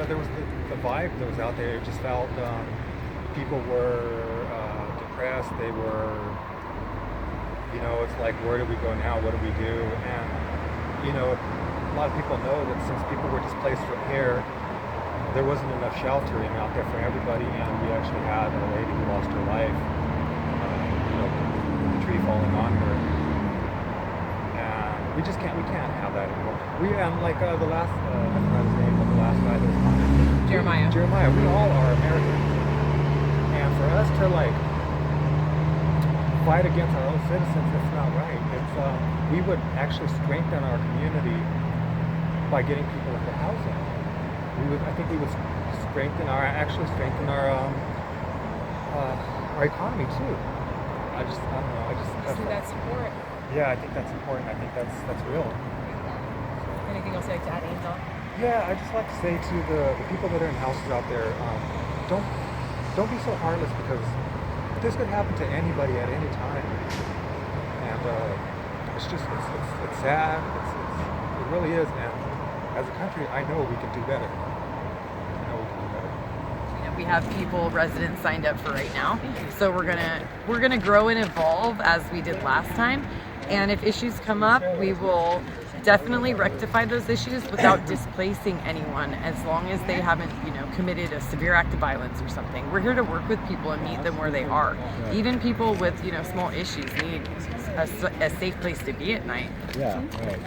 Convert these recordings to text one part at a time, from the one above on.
there was the vibe that was out there. It just felt people were depressed. They were, it's like, where do we go now? What do we do? And, a lot of people know that since people were displaced from here, there wasn't enough sheltering out there for everybody. And we actually had a lady who lost her life, with the tree falling on her. And we can't have that anymore. The last, I forgot his name, but the last guy that was on it. Jeremiah, we all are Americans. And for us to fight against our own citizens, it's not right. We would actually strengthen our community by getting people into housing. I think we would strengthen our economy too. I don't know. See that support. Yeah, I think that's important. I think that's real. Anything else you'd like to add, Angel? Yeah, I just like to say to the people that are in houses out there, don't be so heartless, because this could happen to anybody at any time. And it's sad. It really is. And as a country, I know we can do better. We have residents signed up for right now. So we're gonna grow and evolve as we did last time. And if issues come up, we will definitely rectify those issues without displacing anyone, as long as they haven't, committed a severe act of violence or something. We're here to work with people and meet them where they are. Even people with, small issues need a safe place to be at night. Yeah, right.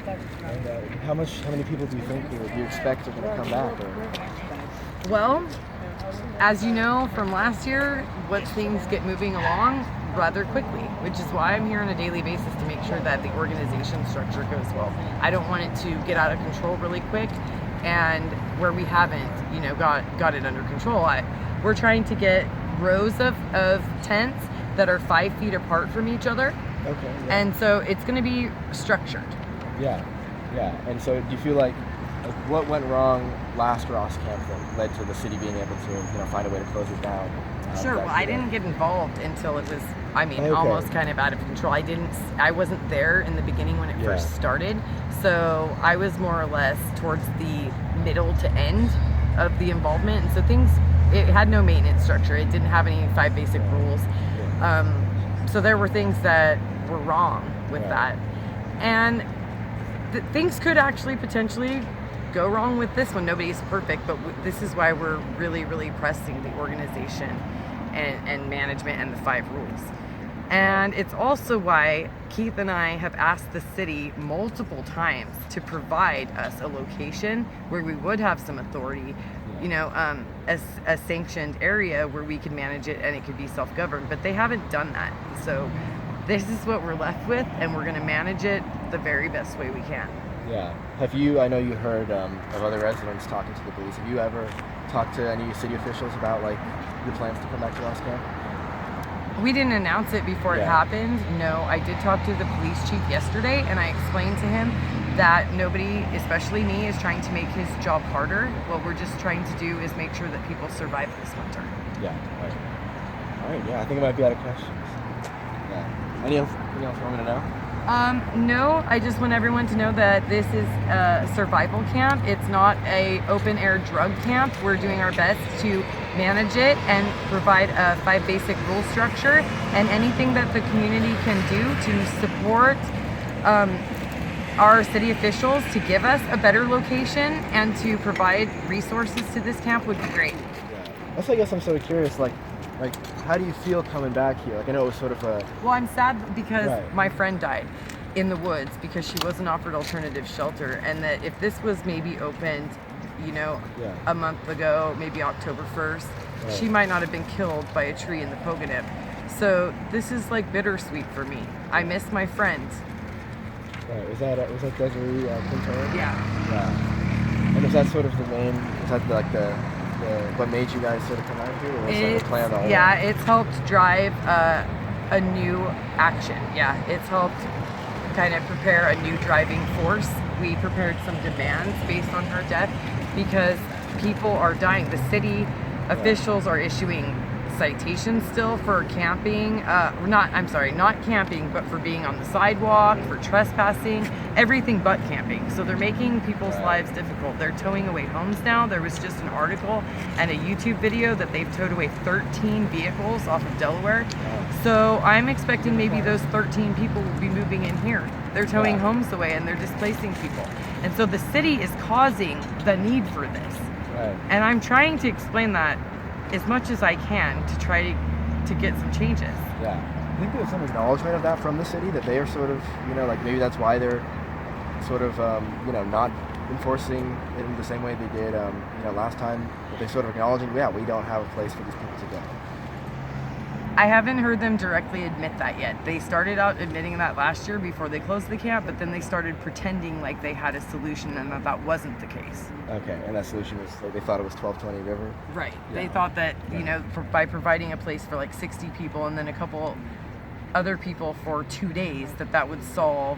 And how many people do you expect are going to come back? Or? Well, as you know from last year, things get moving along rather quickly, which is why I'm here on a daily basis to make sure that the organization structure goes well. I don't want it to get out of control really quick, and where we haven't, got it under control. We're trying to get rows of tents that are 5 feet apart from each other. Okay. Yeah. And so it's going to be structured. Yeah. And so do you feel like what went wrong last Ross camp that led to the city being able to, find a way to close it down? Sure. Well, I didn't get involved until it was, Okay. almost kind of out of control. I wasn't there in the beginning when it first started. So I was more or less towards the middle to end of the involvement. And so it had no maintenance structure. It didn't have any 5 basic rules. So there were things that were wrong with that. And things could actually potentially go wrong with this one. Nobody's perfect, but this is why we're really, really pressing the organization and management and the 5 rules. And it's also why Keith and I have asked the city multiple times to provide us a location where we would have some authority, a sanctioned area where we could manage it and it could be self-governed, but they haven't done that. So this is what we're left with, and we're going to manage it the very best way we can. Yeah. I know you heard of other residents talking to the police. Have you ever talked to any city officials about your plans to come back to Ross Camp? We didn't announce it before it happened. No, I did talk to the police chief yesterday, and I explained to him that nobody, especially me, is trying to make his job harder. What we're just trying to do is make sure that people survive this winter. Yeah, right. All right, yeah, I think I might be out of questions. Yeah. Anything else you want me to know? No, I just want everyone to know that this is a survival camp. It's not a open air drug camp. We're doing our best to manage it and provide a 5 basic rule structure, and anything that the community can do to support our city officials to give us a better location and to provide resources to this camp would be great. Yeah. That's, I guess I'm sort of curious, how do you feel coming back here? I know it was sort of a... Well, I'm sad because my friend died in the woods because she wasn't offered alternative shelter, and that if this was maybe opened, a month ago, maybe October 1st, she might not have been killed by a tree in the Pogonip. So this is bittersweet for me. I miss my friends. Right. Was that Deseire Quintero? Yeah. And is that sort of the main, is that the what made you guys sort of come out here? Or was that the plan all along? It's helped drive a new action. Yeah, it's helped kind of prepare a new driving force. We prepared some demands based on her death because people are dying. The city officials are issuing citations still for camping. Not camping, but for being on the sidewalk, for trespassing, everything but camping. So they're making people's lives difficult. They're towing away homes now. There was just an article and a YouTube video that they've towed away 13 vehicles off of Delaware. So I'm expecting maybe those 13 people will be moving in here. They're towing homes away and they're displacing people. And so the city is causing the need for this. Right. And I'm trying to explain that as much as I can to try to get some changes. Yeah. I think there's some acknowledgement of that from the city, that they are sort of, like maybe that's why they're sort of, not enforcing it in the same way they did, last time. But they're sort of acknowledging, we don't have a place for these people to go. I haven't heard them directly admit that yet. They started out admitting that last year before they closed the camp, but then they started pretending like they had a solution and that wasn't the case. Okay, and that solution was, they thought it was 1220 River? Right. Yeah. They thought that, by providing a place for like 60 people and then a couple other people for 2 days, that would solve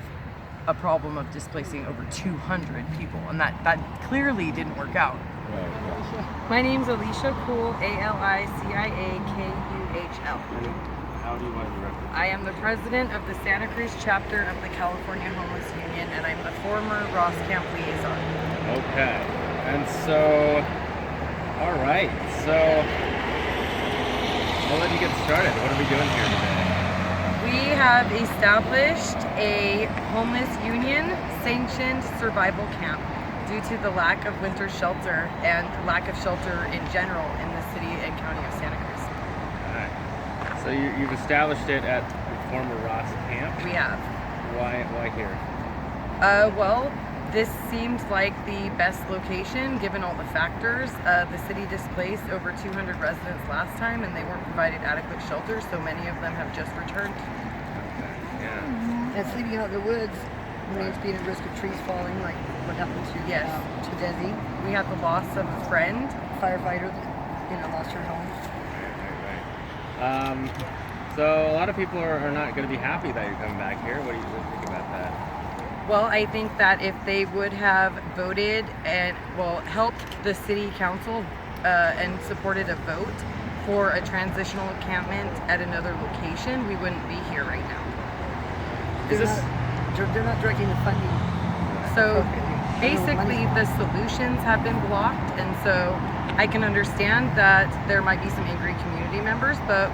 a problem of displacing over 200 people. And that clearly didn't work out. Right. My name's Alicia Kuhl, ALICIAKUHL. How do you want to be represented? I am the president of the Santa Cruz chapter of the California Homeless Union, and I'm the former Ross Camp liaison. Okay. And so, all right. So, I'll let you get started. What are we doing here today? We have established a homeless union sanctioned survival camp due to the lack of winter shelter and lack of shelter in general in the city and county of Santa Cruz. All right. So you've established it at the former Ross camp. We have. Why here? Well, this seemed like the best location given all the factors. The city displaced over 200 residents last time and they weren't provided adequate shelter, so many of them have just returned. Okay. Yeah. And sleeping out in the woods means being at risk of trees falling, like what happened to Desi, We had the loss of a friend. firefighter that lost her home. Right. So a lot of people are not going to be happy that you're coming back here. What do you think about that? Well, I think that if they would have voted and, helped the city council and supported a vote for a transitional encampment at another location, we wouldn't be here right now. They're not directing the funding. So appropriately. basically the solutions have been blocked, and so I can understand that there might be some angry community members, but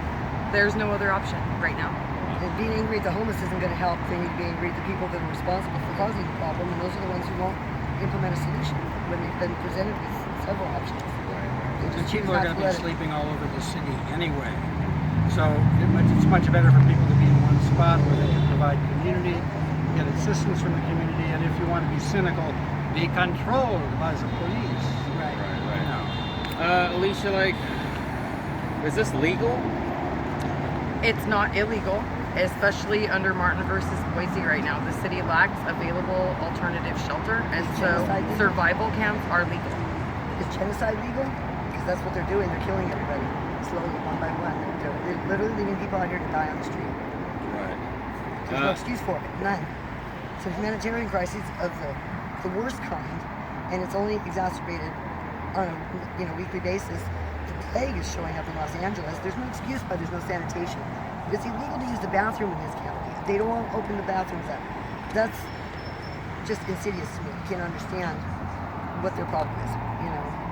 there's no other option right now. And being angry at the homeless isn't going to help. They need to be angry at the people that are responsible for causing the problem, and those are the ones who won't implement a solution when they've been presented with several options. They The just choose people are not going to be to let it. sleeping all over the city anyway. So it's much better for people to be in one spot where they can provide community, get assistance from the community, and if you want to be cynical, be controlled by the police. Right. You know. Alicia, is this legal? It's not illegal, especially under Martin versus Boise right now. The city lacks available alternative shelter, and so Genocide legal? survival camps are legal. Is genocide legal? Because that's what they're doing. They're killing everybody slowly, one by one. They're literally leaving people out here to die on the street. Right. There's no excuse for it. None. It's a humanitarian crisis of the worst kind, and it's only exacerbated on a weekly basis. The plague is showing up in Los Angeles. There's no excuse why there's no sanitation. It's illegal to use the bathroom in this county. They don't want to open the bathrooms up. That's just insidious to me. I can't understand what their problem is.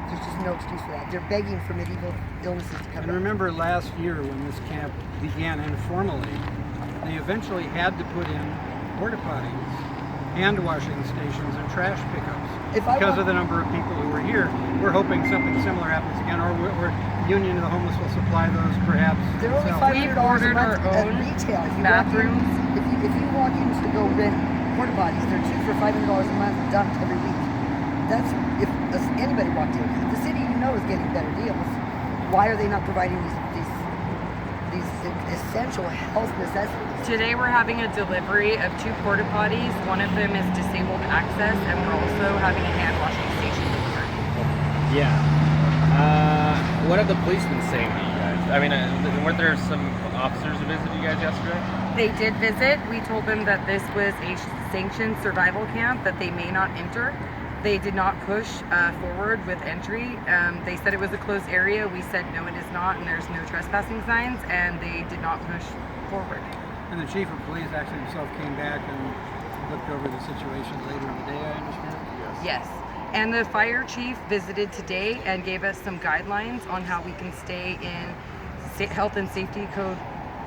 There's just no excuse for that. They're begging for medieval illnesses to come And back. remember last year when this camp began informally, they eventually had to put in porta potties, hand washing stations, and trash pickups. Because of the number of people who were here, we're hoping something similar happens again, or Union of the Homeless will supply those perhaps. They're only themselves. $500 a ordered month our at own retail. bathrooms. If you walk in to go rent porta potties, they're 2 for $500 a month dumped every week. That's if anybody walked in. The city is getting better deals. Why are they not providing these essential health necessities? Today we're having a delivery of 2 porta potties. One of them is disabled access, and we're also having a hand washing station delivered. Yeah. What have the policemen saying to you guys? I mean, weren't there some officers who visited you guys yesterday? They did visit. We told them that this was a sanctioned survival camp, that they may not enter. They did not push forward with entry. They said it was a closed area. We said no, it is not, and there's no trespassing signs, and they did not push forward. And the chief of police actually himself came back and looked over the situation later in the day, I understand? Yes. And the fire chief visited today and gave us some guidelines on how we can stay in health and safety code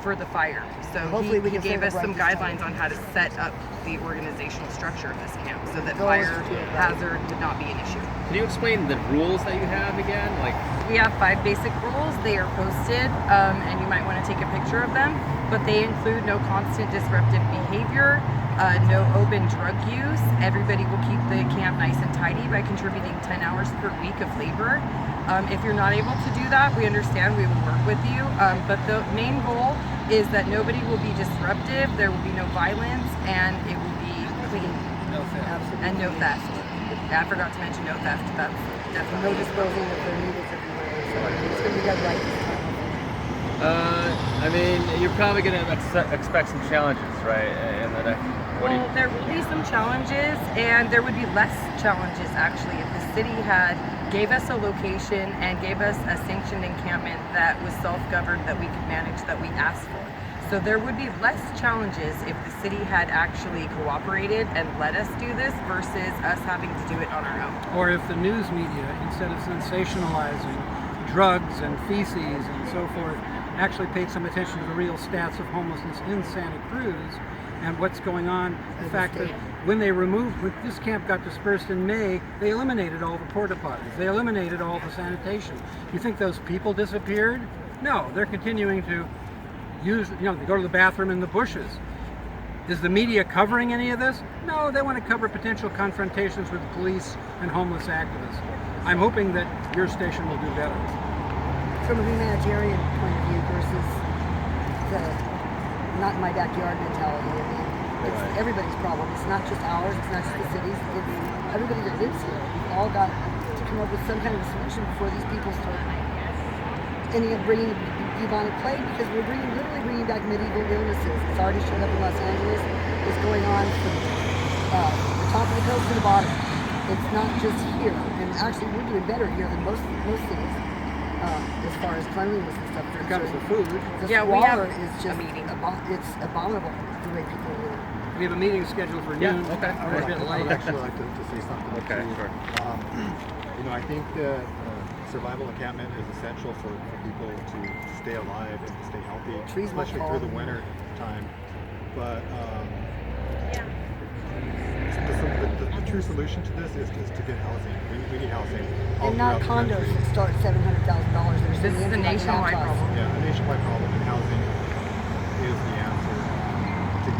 for the fire. So Hopefully we he can gave say us the some right guidelines on how to set up the organizational structure of this camp so that fire hazard would not be an issue. Can you explain the rules that you have again? Like, we have 5 basic rules. They are posted, and you might want to take a picture of them, but they include no constant disruptive behavior, no open drug use. Everybody will keep the camp nice and tidy by contributing 10 hours per week of labor. If you're not able to do that, we understand, we will work with you, but the main goal is that nobody will be disruptive, there will be no violence, and it will be clean. No theft. And no theft. Yeah, I forgot to mention no theft. That's definitely No disposing of their needles everywhere. So it's going to be done right this time. I mean, you're probably going to expect some challenges, right? And then, well, there will be some challenges, and there would be less challenges actually if the city had gave us a location and gave us a sanctioned encampment that was self-governed, that we could manage, that we asked for. So there would be less challenges if the city had actually cooperated and let us do this versus us having to do it on our own. Or if the news media, instead of sensationalizing drugs and feces and so forth, actually paid some attention to the real stats of homelessness in Santa Cruz and what's going on. The fact that when this camp got dispersed in May, they eliminated all the porta potties. They eliminated all the sanitation. You think those people disappeared? No, they're continuing to they go to the bathroom in the bushes. Is the media covering any of this? No, they want to cover potential confrontations with police and homeless activists. I'm hoping that your station will do better. From a humanitarian point of view versus the not in my backyard mentality. I mean, it's everybody's problem. It's not just ours. It's not just the cities. It's everybody that lives here. We've all got to come up with some kind of a solution before these people start ending up bringing bubonic plague, because we're literally bringing back medieval illnesses. It's already showed up in Los Angeles. It's going on from the top of the coast to the bottom. It's not just here. And actually, we're doing better here than most cities. As far as cleanliness and stuff. When it comes to food. The we have squalor is just a meeting. It's abominable the way people live. We have a meeting scheduled for noon. okay. We're a bit I late. would actually like to say something. Okay, too. sure. I think that survival encampment is essential for people to stay alive and to stay healthy, Trees will especially fall. through the winter time. But the true solution to this is to get housing. We need housing. all And not throughout the condos country. that start $700,000. This is a nationwide problem. Yeah, a nationwide problem, and housing is the answer to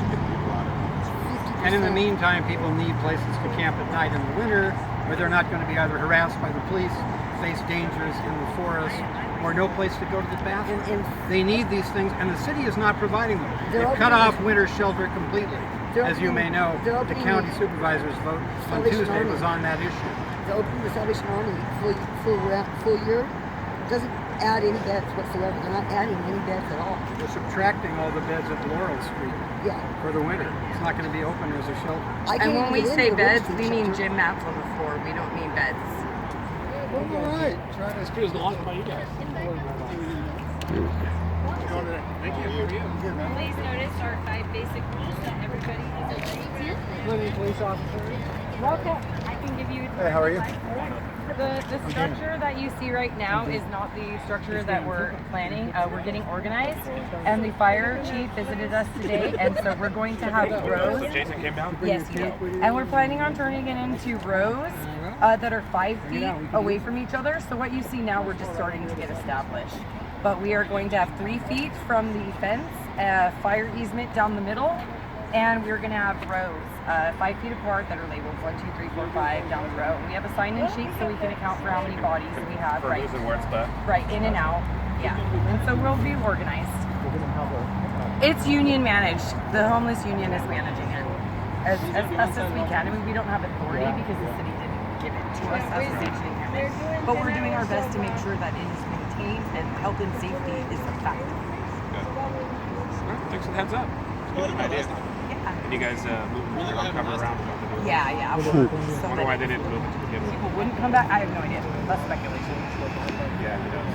get people out of it. And in the meantime, people need places to camp at night in the winter where they're not going to be either harassed by the police, face dangers in the forest, or no place to go to the bathroom. And They need these things, and the city is not providing them. They're They've cut opening- off winter shelter completely. They're As you may opening- know, they're the opening county supervisor's vote on Salvation Tuesday Army. was on that issue. the opening the Salvation Army full year doesn't add any beds whatsoever. They're not adding any beds at all. They're subtracting all the beds at Laurel Street Yeah. for the winter. It's not going to be open as a shelter. I can't And when even we get say into the beds, Wood we Street mean shelter. gym mats on the floor. We don't mean beds. All right. Trying as good as long as you guys. Thank you. Please notice our 5 basic rules that everybody is adhering to. Including police officers. Okay. I can give you. Hey, how are you? The structure that you see right now is not the structure that we're planning. We're getting organized, and the fire chief visited us today, and so we're going to have rows. Jason came down? Yes, he did. And we're planning on turning it into rows that are 5 feet away from each other. So what you see now, we're just starting to get established. But we are going to have 3 feet from the fence, fire easement down the middle, and we're going to have rows 5 feet apart that are labeled 1, 2, 3, 4, 5 down the row. We have a sign-in sheet so we can account for how many bodies we have. Right, right, in and out. Yeah, and so we'll be organized. It's union managed. The homeless union is managing it as best as we can. I mean, we don't have authority because the city didn't give it to us as a sanctioning unit. But we're doing our best to make sure that it is maintained and health and safety is a factor. Thanks for the heads up. Good idea. Yeah, And you guys moving the ground cover around? Yeah. I So wonder why they didn't move it to begin with. people wouldn't come back. I have no idea. That's speculation. Yeah, who knows?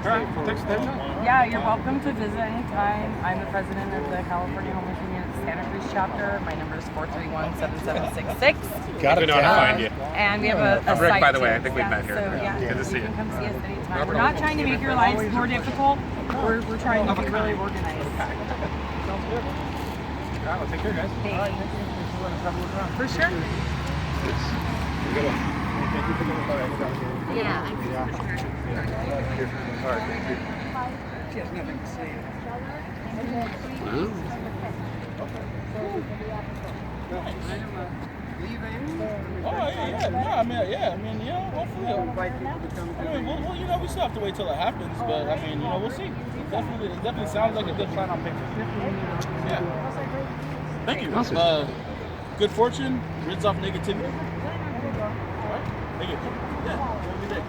All right, well, thanks for that. Yeah, you're welcome to visit anytime. I'm the president of the California Homeless Union Santa Cruz chapter. My number is 431-7766. Got it. We know how to find you. And we have a I'm Rick, site by the way. too. I think we've met here. So yeah, Good to see you you. can come see us anytime. We're not trying to make your lives more difficult. We're trying to be really organized. Sounds good. All right, well, take care, guys. Thanks. All right, thanks for letting us have a look around. For sure. Good one. Thank you for coming by. Yeah. All right, thank you. She has nothing to say. Hopefully. Well, we still have to wait till it happens, but we'll see. It definitely sounds like a good plan on paper. Yeah. Thank you. Awesome. Good fortune rids off negativity. All right. Thank you. Yeah. Have a good day.